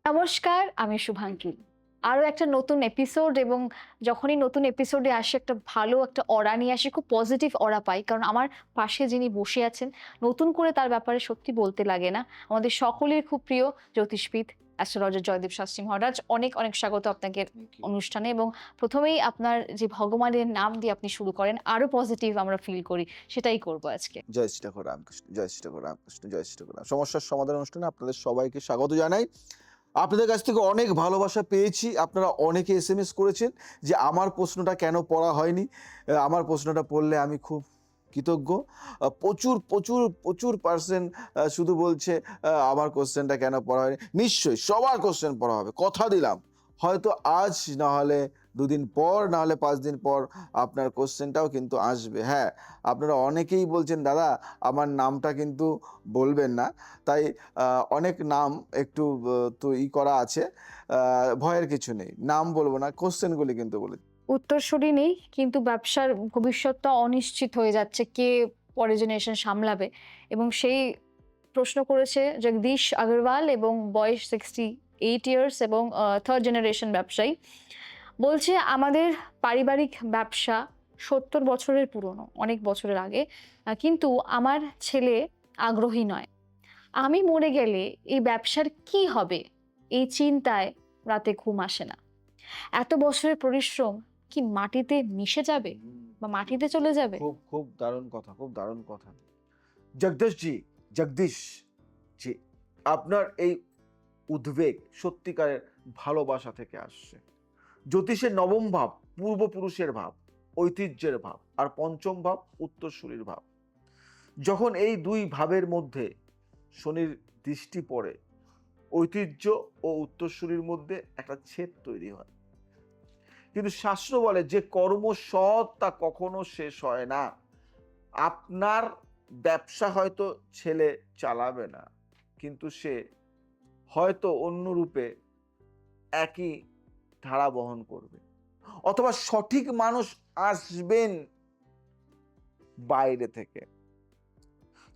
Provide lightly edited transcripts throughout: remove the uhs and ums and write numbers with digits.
নমস্কার, আমি শুভাঙ্কি। আরো একটা নতুন এপিসোড এবং যখনই নতুন এপিসোডে আসি একটা ভালো একটা অরা নিয়ে আসি, খুব পজিটিভ অরা পাই। কারণ আমার পাশে যিনি বসে আছেন, নতুন করে তার ব্যাপারে সত্যি বলতে লাগে না। আমাদের সকলের খুব প্রিয় জ্যোতিষবিদ, অ্যাস্ট্রোলজার জয়দীপ শাস্ত্রী মহারাজ। অনেক, অনেক স্বাগত আপনাকে থ্যাংক ইউ। অনুষ্ঠানে এবং ১ম এই আপনার যে ভগবানের নাম দিয়ে আপনি শুরু করেন, আরো পজিটিভ আমরা ফিল করি। সেটাই করব আজকে। জয় শ্রী ঠাকুর রামকৃষ্ণ, জয় শ্রী ঠাকুর রামকৃষ্ণ, জয় শ্রী ঠাকুর রাম। সমস্যার সমাধান অনুষ্ঠানে আপনাদের সবাইকে স্বাগত জানাই। আপনাদের কাছ থেকে অনেক ভালোবাসা পেয়েছি। আপনারা অনেকে এসএমএস করেছেন যে আমার প্রশ্নটা কেন পড়া হয়নি। আমার প্রশ্নটা পড়লে আমি খুব কৃতজ্ঞ। প্রচুর, প্রচুর, প্রচুর পার্সেন্ট শুধু বলছে আমার কোয়েশ্চেনটা কেন পড়া হয়নি। নিশ্চয়ই সবার কোয়েশ্চেন পড়া হবে। কথা দিলাম। হয়তো আজ না হলে ২ দিন পর, না হলে ৫ দিন পর আপনার কোয়েশ্চেনটাও কিন্তু আসবে। হ্যাঁ, আপনারা অনেকেই বলছেন দাদা আমার নামটা কিন্তু বলবেন না। তাই অনেক নাম একটু করা আছে। ভয়ের কিছু নেই। নাম বলবো না, কোয়েশ্চেনগুলি কিন্তু বলে উত্তরসূরি নেই, কিন্তু ব্যবসার ভবিষ্যৎটা অনিশ্চিত হয়ে যাচ্ছে। কে পরের জেনারেশন সামলাবে? এবং সেই প্রশ্ন করেছে জগদীশ আগরওয়াল এবং বয়স 68 ইয়ার্স এবং থার্ড জেনারেশন ব্যবসায়ী। বলছে আমাদের পারিবারিক ব্যবসা ৭০ বছরের পুরনো, অনেক বছরের আগে। কিন্তু আমার ছেলে আগ্রহী নয়। আমি মরে গেলে এই ব্যবসার কি হবে? এই চিন্তায় রাতে ঘুম আসে না। এত বছরের পরিশ্রম কি মাটিতে মিশে যাবে হুম, বা মাটিতে চলে যাবে? খুব, খুব দারুণ কথা, খুব দারুণ কথা। জগদীশ জি, আপনার এই উদ্বেগ সত্যিকারের ভালোবাসা থেকে আসছে। জ্যোতিষের নবম ভাব পূর্বপুরুষের ভাব, ঐতিহ্যের ভাব, আর পঞ্চম ভাব উত্তরসূরির ভাব। যখন এই ২ ভাবের মধ্যে শনির দৃষ্টি পড়ে, ঐতিহ্য ও উত্তরসূরির মধ্যে একটা ছেদ তৈরি হয়। কিন্তু শাস্ত্র বলে যে কর্ম সৎ তা কখনো শেষ হয় না। আপনার ব্যবসা হয়তো ছেলে চালাবে না, কিন্তু সে হয়তো অন্য রূপে একই ধারা বহন করবে, অথবা সঠিক মানুষ আসবেন বাইরে থেকে।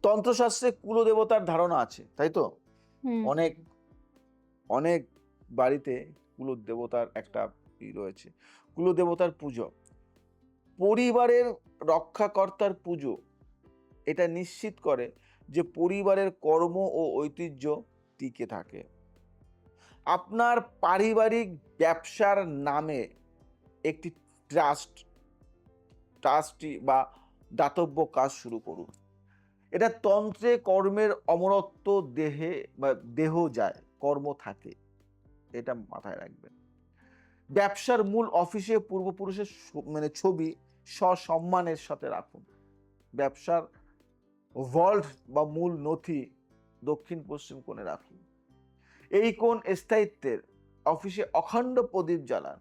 তন্ত্রশাস্ত্রে কুলদেবতার ধারণা আছে, তাই তো? হুম। অনেক অনেক বাড়িতে কুলদেবতার একটা রয়েছে, কুলদেবতার পুজো, পরিবারের রক্ষাকর্তার পুজো। এটা নিশ্চিত করে যে পরিবারের কর্ম ও ঐতিহ্য টিকে থাকে। আপনার পারিবারিক ব্যবসার নামে একটি ট্রাস্টি বা দাতব্য কাজ শুরু করুন। এটা তন্ত্রে কর্মের অমরত্ব, দেহে বা দেহ যায়, কর্ম থাকে। এটা মাথায় রাখবেন। ব্যবসার মূল অফিসে পূর্বপুরুষের ছবি সসম্মানের সাথে রাখুন। ব্যবসার ভল্ট বা মূল নথি দক্ষিণ পশ্চিম কোণে রাখুন। এই কোণ স্থায়িত্বের। অফিসে অখণ্ড প্রদীপ জ্বালান।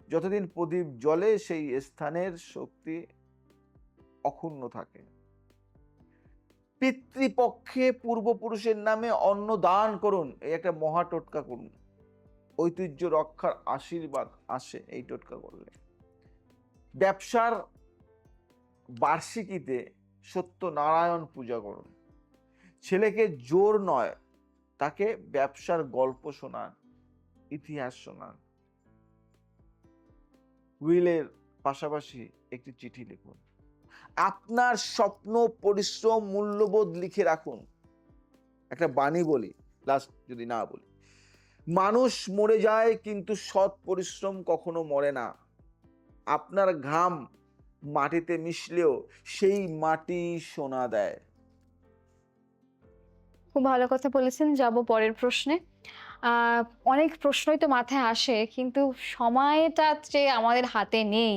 যতদিন প্রদীপ জ্বলে সেই স্থানের শক্তি অক্ষুণ্ণ থাকে। পিতৃপক্ষে পূর্বপুরুষের নামে অন্ন দান করুন। এই একটা মহা টোটকা করুন। ঐতিহ্য রক্ষার আশীর্বাদ আসে এই টোটকা করলে। ব্যবসার বার্ষিকীতে সত্যনারায়ণ পূজা করুন। ছেলেকে জোর নয়, তাকে ব্যবসার গল্প শোনান, ইতিহাস শোনান। উইলের পাশাপাশি একটি চিঠি লিখুন। আপনার স্বপ্ন, পরিশ্রম, মূল্যবোধ লিখে রাখুন। একটা বাণী বলি, লাস্ট যদি না বলি, মানুষ মরে যায় কিন্তু সৎ পরিশ্রম কখনো মরে না। আপনার ঘাম মাটিতে মিশলেও সেই মাটি সোনা দেয়। খুব ভালো কথা বলেছেন। যাব পরের প্রশ্নে। আ অনেক প্রশ্নই তো মাথায় আসে, কিন্তু সময়টা যে আমাদের হাতে নেই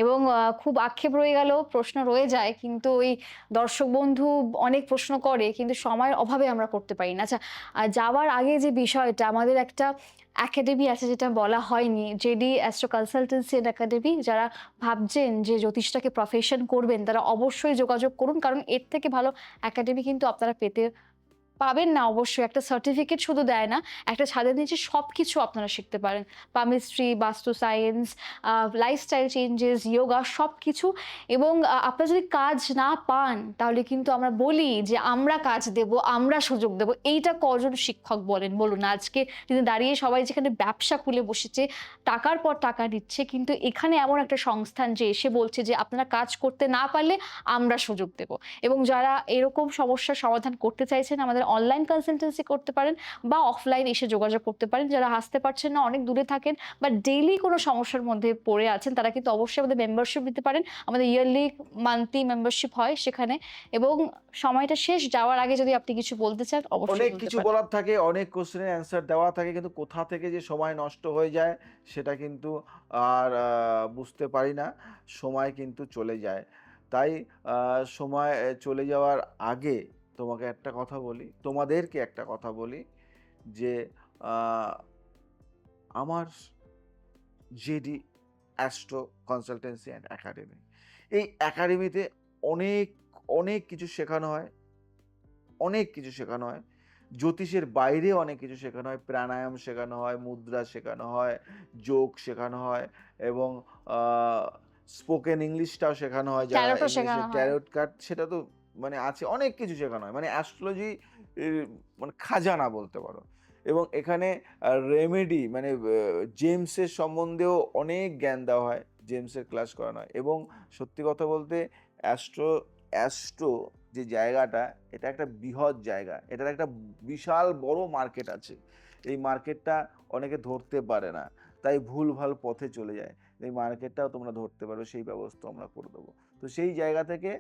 এবং খুব আক্ষেপ রয়ে গেল, প্রশ্ন রয়ে যায়। কিন্তু ওই দর্শক বন্ধু অনেক প্রশ্ন করে, কিন্তু সময়ের অভাবে আমরা করতে পারি না। আচ্ছা, যাওয়ার আগে যে বিষয়টা, আমাদের একটা একাডেমি আছে যেটা বলা হয়নি, JD astro consultancy and academy. যারা ভাবছেন যে জ্যোতিষটাকে প্রফেশন করবেন, তারা অবশ্যই যোগাযোগ করুন। কারণ এর থেকে ভালো একাডেমি কিন্তু আপনারা পেতে পাবেন না অবশ্যই, একটা সার্টিফিকেট শুধু দেয় না, একটা ছাদের নিচে সবকিছু আপনারা শিখতে পারেন। পামিস্ট্রি, বাস্তু সায়েন্স, লাইফস্টাইল চেঞ্জেস, যোগা সবকিছু। এবং আপনারা যদি কাজ না পান তাহলে কিন্তু আমরা বলি যে আমরা কাজ দেব, আমরা সুযোগ দেব। এইটা কজন শিক্ষক বলেন বলুন? আজকে দিনে দাঁড়িয়ে সবাই যেখানে ব্যবসা খুলে বসেছে, টাকার পর টাকা দিচ্ছে, কিন্তু এখানে এমন একটা সংস্থান যে এসে বলছে যে আপনারা কাজ করতে না পারলে আমরা সুযোগ দেব। এবং যারা এরকম সমস্যার সমাধান করতে চাইছেন, আমাদের অনলাইন কনসালটেন্সি করতে পারেন বা অফলাইন এসে যোগাযোগ করতে পারেন। যারা আসতে পারছেন না, অনেক দূরে থাকেন বা ডেইলি কোনো সমস্যার মধ্যে পড়ে আছেন, তারা কিন্তু অবশ্যই আমাদের মেম্বারশিপ নিতে পারেন। আমাদের ইয়ারলি, মান্থলি মেম্বারশিপ হয় সেখানে। এবং সময়টা শেষ যাওয়ার আগে যদি আপনি কিছু বলতে চান, অবশ্যই অনেক বলতে কিছু পারেন। বলার থাকে, অনেক কোশ্চেনের অ্যান্সার দেওয়া থাকে, কিন্তু কোথা থেকে যে সময় নষ্ট হয়ে যায় সেটা কিন্তু আর বুঝতে পারি না। সময় কিন্তু চলে যায়। তাই সময় চলে যাওয়ার আগে তোমাকে একটা কথা বলি, তোমাদেরকে একটা কথা বলি যে আ আমার JD astro consultancy and academy. এই একাডেমিতে অনেক, অনেক কিছু শেখানো হয়। অনেক কিছু শেখানো হয়। জ্যোতিষের বাইরে অনেক কিছু শেখানো হয়। প্রাণায়াম শেখানো হয়, মুদ্রা শেখানো হয়, যোগ শেখানো হয় এবং আ স্পোকেন ইংলিশটাও শেখানো হয়। যারা ট্যারোটও ইংলিশে শেখানো হয়। ট্যারোট কার্ড সেটা তো মানে আছে, অনেক কিছু শেখানো হয়। মানে অ্যাস্ট্রোলজি ই মানে খাজানা বলতে পারো। এবং এখানে রেমেডি মানে জেমসের সম্বন্ধেও অনেক জ্ঞান দেওয়া হয়। জেমসের ক্লাস করানো হয় এবং সত্যি কথা বলতে অ্যাস্ট্রো যে জায়গাটা, এটা একটা বৃহৎ জায়গা। এটার একটা বিশাল বড় মার্কেট আছে। এই মার্কেটটা অনেকে ধরতে পারে না। তাই ভুলভাল পথে চলে যায়। এই মার্কেটটাও তোমরা ধরতে পারো, সেই ব্যবস্থা আমরা করে দেবো। তো সেই জায়গা থেকে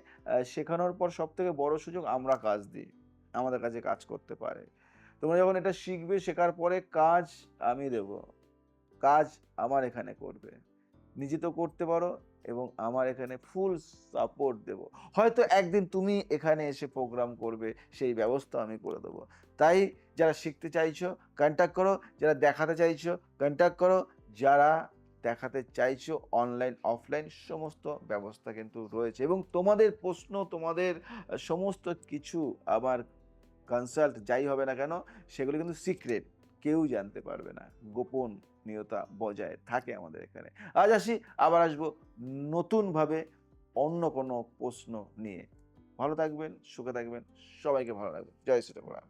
শেখানোর পর সবথেকে বড় সুযোগ আমরা কাজ দিই। আমাদের কাছে কাজ করতে পারে। তোমরা যখন এটা শিখবে, শেখার পরে কাজ আমি দেবো। কাজ আমার এখানে করবে। নিজে তো করতে পারো এবং আমার এখানে ফুল সাপোর্ট দেব। হয়তো একদিন তুমি এখানে এসে প্রোগ্রাম করবে, সেই ব্যবস্থা আমি করে দেবো। তাই যারা শিখতে চাইছো কন্ট্যাক্ট করো, যারা দেখাতে চাইছো কন্ট্যাক্ট করো, যারা দেখাতে চাইছো অনলাইন, অফলাইন সমস্ত ব্যবস্থা কিন্তু রয়েছে এবং তোমাদের প্রশ্ন, তোমাদের সমস্ত কিছু আমার কনসাল্ট যাই হবে না কেন, সেগুলো কিন্তু সিক্রেট। কেউ জানতে পারবে না। গোপনীয়তা বজায় থাকে আমাদের এখানে। আজ আসি, আবার আসবো নতুনভাবে অন্য কোনো প্রশ্ন নিয়ে। ভালো থাকবেন, সুখে থাকবেন, সবাইকে ভালো রাখবেন। জয় শ্রী রাম।